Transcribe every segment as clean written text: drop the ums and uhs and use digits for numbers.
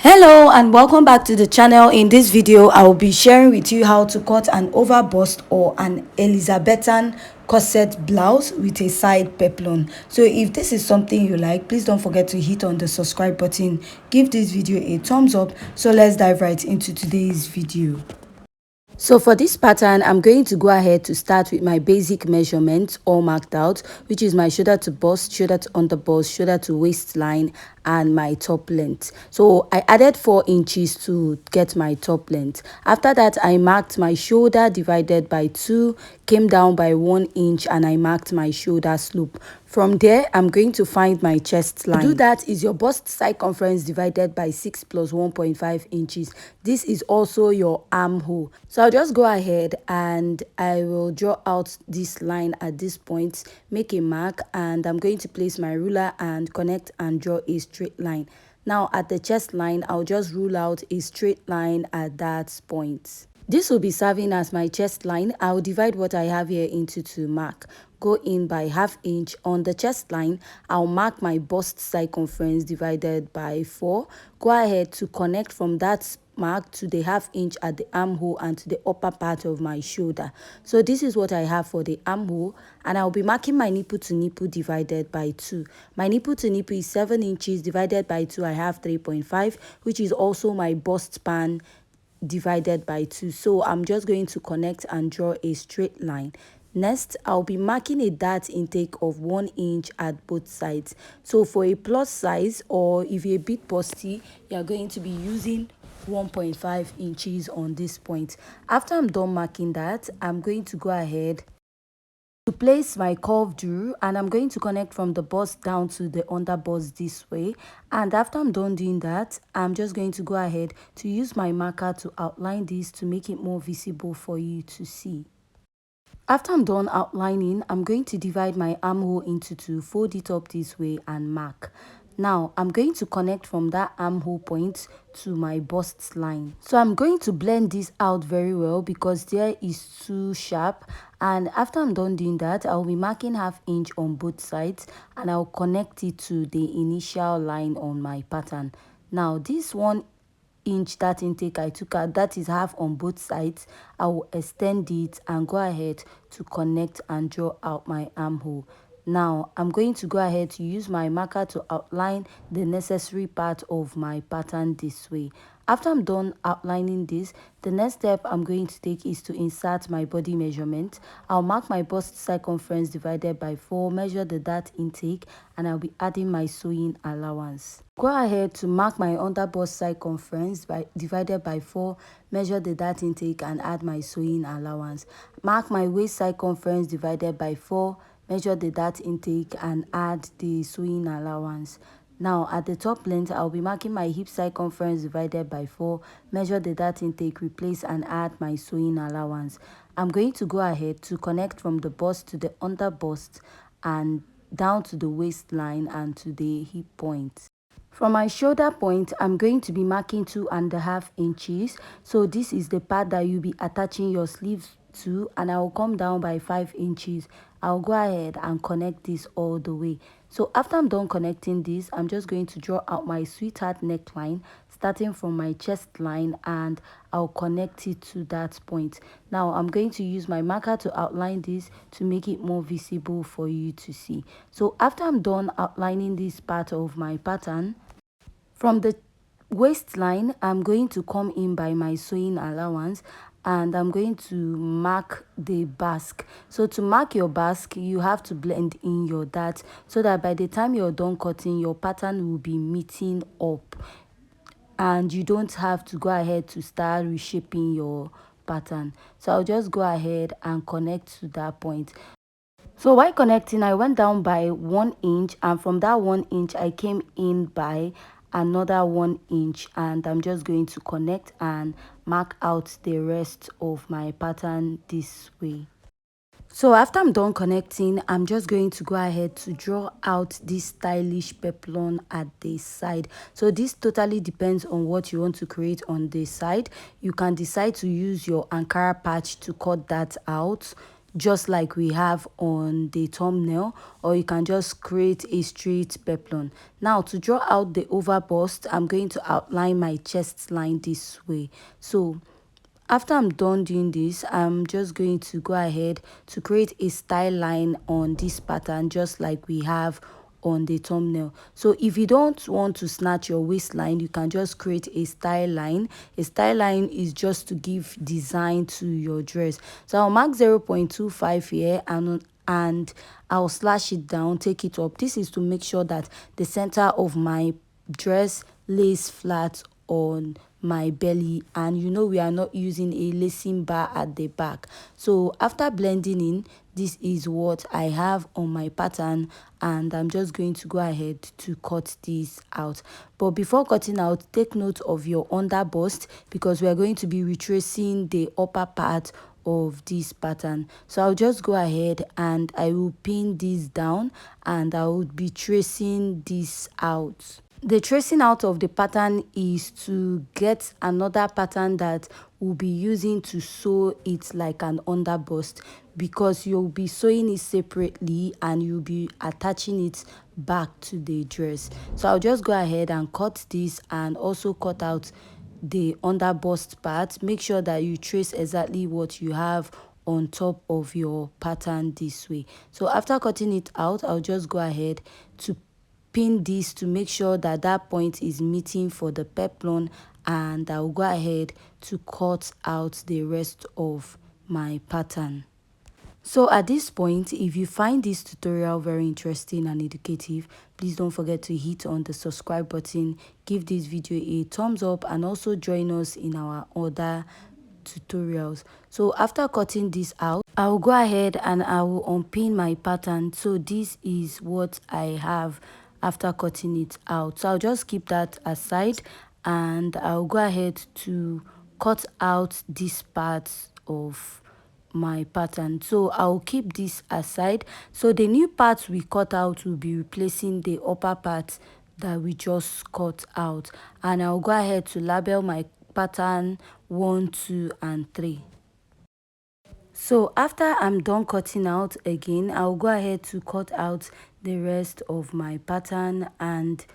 Hello and welcome back to the channel. In this video I will be sharing with you how to cut an overbust or an Elizabethan corset blouse with a side peplum. So if this is something you like, please don't forget to hit on the subscribe button, give this video a thumbs up. So let's dive right into today's video. So for this pattern, I'm going to go ahead to start with my basic measurements all marked out, which is my shoulder to bust, shoulder to underbust, shoulder to waistline, and my top length. So I added 4 inches to get my top length. After that, I marked my shoulder divided by 2, came down by 1 inch, and I marked my shoulder slope. From there, I'm going to find my chest line. To do that is your bust circumference divided by 6 plus 1.5 inches. This is also your armhole. So I'll just go ahead and I will draw out this line at this point, make a mark, and I'm going to place my ruler and connect and draw a straight line. Now at the chest line, I'll just rule out a straight line at that point. This will be serving as my chest line. I'll divide what I have here into 2 mark. Go in by ½ inch. On the chest line, I'll mark my bust circumference divided by 4. Go ahead to connect from that mark to the ½ inch at the armhole and to the upper part of my shoulder. So this is what I have for the armhole, and I'll be marking my nipple to nipple divided by 2. My nipple to nipple is 7 inches divided by 2. I have 3.5, which is also my bust span divided by 2. So I'm just going to connect and draw a straight line. Next, I'll be marking a dart intake of 1 inch at both sides. So for a plus size, or if you're a bit busty, you're going to be using 1.5 inches on this point. After I'm done marking that, I'm going to go ahead to place my curved rule, and I'm going to connect from the bust down to the underbust this way. And after I'm done doing that, I'm just going to go ahead to use my marker to outline this to make it more visible for you to see. After I'm done outlining, I'm going to divide my armhole into 2, fold it up this way and mark. Now, I'm going to connect from that armhole point to my bust line. So I'm going to blend this out very well because there is too sharp. And after I'm done doing that, I'll be marking ½ inch on both sides and I'll connect it to the initial line on my pattern. Now, this 1 inch that intake I took out, that is half on both sides. I will extend it and go ahead to connect and draw out my armhole. Now I'm going to go ahead to use my marker to outline the necessary part of my pattern this way. After I'm done outlining this, the next step I'm going to take is to insert my body measurement. I'll mark my bust circumference divided by 4, measure the dart intake, and I'll be adding my sewing allowance. Go ahead to mark my underbust circumference divided by 4, measure the dart intake, and add my sewing allowance. Mark my waist circumference divided by 4, measure the dart intake, and add the sewing allowance. Now at the top length, I'll be marking my hip circumference divided by 4, measure the dart intake, replace and add my sewing allowance. I'm going to go ahead to connect from the bust to the underbust and down to the waistline and to the hip point. From my shoulder point, I'm going to be marking 2.5 inches. So this is the part that you'll be attaching your sleeves to, and I will come down by 5 inches. I'll go ahead and connect this all the way. So after I'm done connecting this, I'm just going to draw out my sweetheart neckline starting from my chest line, and I'll connect it to that point. Now I'm going to use my marker to outline this to make it more visible for you to see. So after I'm done outlining this part of my pattern, from the waistline, I'm going to come in by my sewing allowance and I'm going to mark the busk. So to mark your busk, you have to blend in your dart so that by the time you're done cutting, your pattern will be meeting up and you don't have to go ahead to start reshaping your pattern. So I'll just go ahead and connect to that point. So while connecting, I went down by 1 inch, and from that 1 inch I came in by another 1 inch, and I'm just going to connect and mark out the rest of my pattern this way. So after I'm done connecting, I'm just going to go ahead to draw out this stylish peplum at the side. So this totally depends on what you want to create on the side. You can decide to use your Ankara patch to cut that out. just like we have on the thumbnail, or you can just create a straight peplum. Now to draw out the overbust, I'm going to outline my chest line this way. So after I'm done doing this, I'm just going to go ahead to create a style line on this pattern, just like we have on the thumbnail. So if you don't want to snatch your waistline, you can just create a style line. A style line is just to give design to your dress. So I'll mark 0.25 here, and I'll slash it down, take it up. This is to make sure that the center of my dress lays flat on my belly, and you know we are not using a lacing bar at the back. So after blending in, this is what I have on my pattern, and I'm just going to go ahead to cut this out. But before cutting out, take note of your underbust, because we are going to be retracing the upper part of this pattern. So I'll just go ahead and I will pin this down, and I will be tracing this out. The tracing out of the pattern is to get another pattern that we'll be using to sew it like an underbust, because you'll be sewing it separately and you'll be attaching it back to the dress. So I'll just go ahead and cut this, and also cut out the underbust part. Make sure that you trace exactly what you have on top of your pattern this way. So after cutting it out, I'll just go ahead to pin this to make sure that that point is meeting for the peplum, and I'll go ahead to cut out the rest of my pattern. So at this point, if you find this tutorial very interesting and educative, please don't forget to hit on the subscribe button, give this video a thumbs up, and also join us in our other tutorials. So after cutting this out, I'll go ahead and I will unpin my pattern. So this is what I have after cutting it out. So I'll just keep that aside, and I'll go ahead to cut out this part of my pattern. So I'll keep this aside. So the new part we cut out will be replacing the upper part that we just cut out, and I'll go ahead to label my pattern 1, 2, and 3. So after I'm done cutting out again, I'll go ahead to cut out the rest of my pattern, and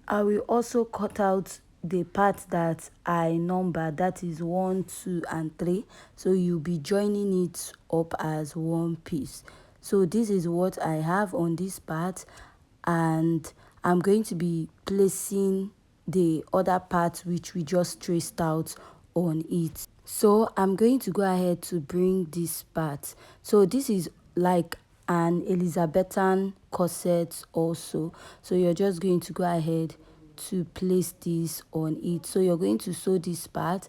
I will also cut out the part that I number, that is 1, 2, and 3. So you'll be joining it up as one piece. So this is what I have on this part, and I'm going to be placing the other part which we just traced out on it. So I'm going to go ahead to bring this part. So this is like an Elizabethan corset also. So you're just going to go ahead to place this on it. So you're going to sew this part,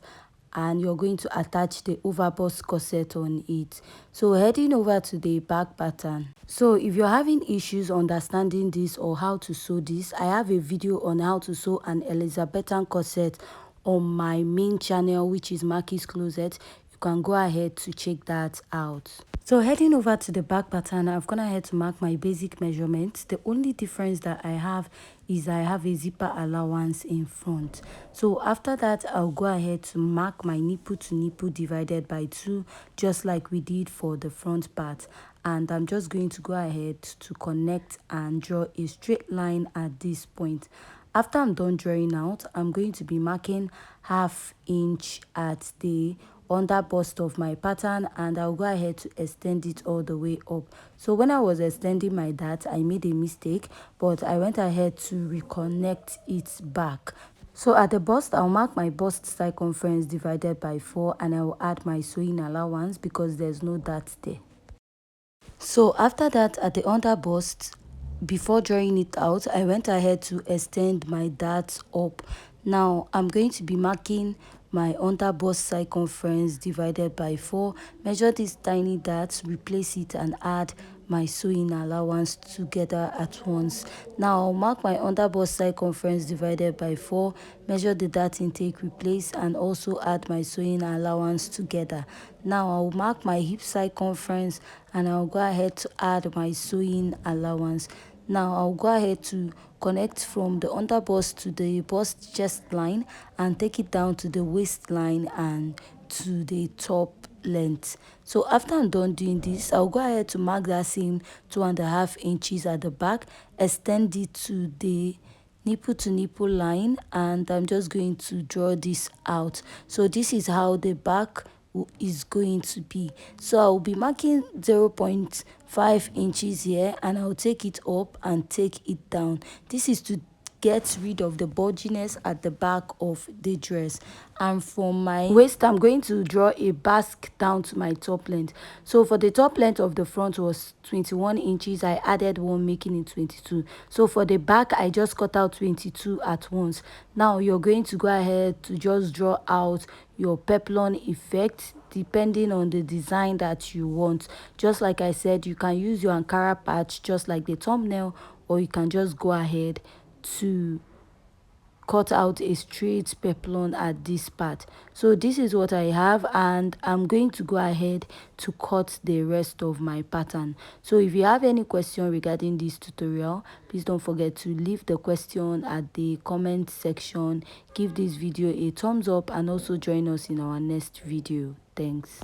and you're going to attach the overbust corset on it. So heading over to the back pattern. So if you're having issues understanding this or how to sew this, I have a video on how to sew an Elizabethan corset on my main channel, which is Marky's Closet. You can go ahead to check that out. So heading over to the back pattern, I've gone ahead to mark my basic measurements. The only difference that I have is I have a zipper allowance in front. So after that, I'll go ahead to mark my nipple to nipple divided by 2, just like we did for the front part. And I'm just going to go ahead to connect and draw a straight line at this point. After I'm done drawing out, I'm going to be marking 1/2 inch at the underbust of my pattern, and I'll go ahead to extend it all the way up. So when I was extending my dart, I made a mistake, but I went ahead to reconnect it back. So at the bust, I'll mark my bust circumference divided by 4, and I will add my sewing allowance because there's no dart there. So after that, at the underbust, before drawing it out, I went ahead to extend my darts up. Now I'm going to be marking my underbust circumference divided by 4, measure these tiny darts, replace it, and add my sewing allowance together at once. Now I'll mark my underbust circumference divided by 4, measure the dart intake, replace, and also add my sewing allowance together. Now I'll mark my hip circumference, and I'll go ahead to add my sewing allowance. Now I'll go ahead to connect from the underbust to the bust chest line and take it down to the waistline and to the top length. So after I'm done doing this, I'll go ahead to mark that same 2.5 inches at the back, extend it to the nipple to nipple line, and I'm just going to draw this out. So this is how the back is going to be. So I'll be marking 0.5 inches here, and I'll take it up and take it down. This is to get rid of the bulginess at the back of the dress. And from my waist, I'm going to draw a basque down to my top length. So for the top length of the front was 21 inches, I added 1, making it 22. So for the back, I just cut out 22 at once. Now you're going to go ahead to just draw out your peplum effect depending on the design that you want. Just like I said, you can use your Ankara patch just like the thumbnail, or you can just go ahead to cut out a straight peplum at this part. So this is what I have, and I'm going to go ahead to cut the rest of my pattern. So if you have any question regarding this tutorial, please don't forget to leave the question at the comment section. Give this video a thumbs up and also join us in our next video. Thanks.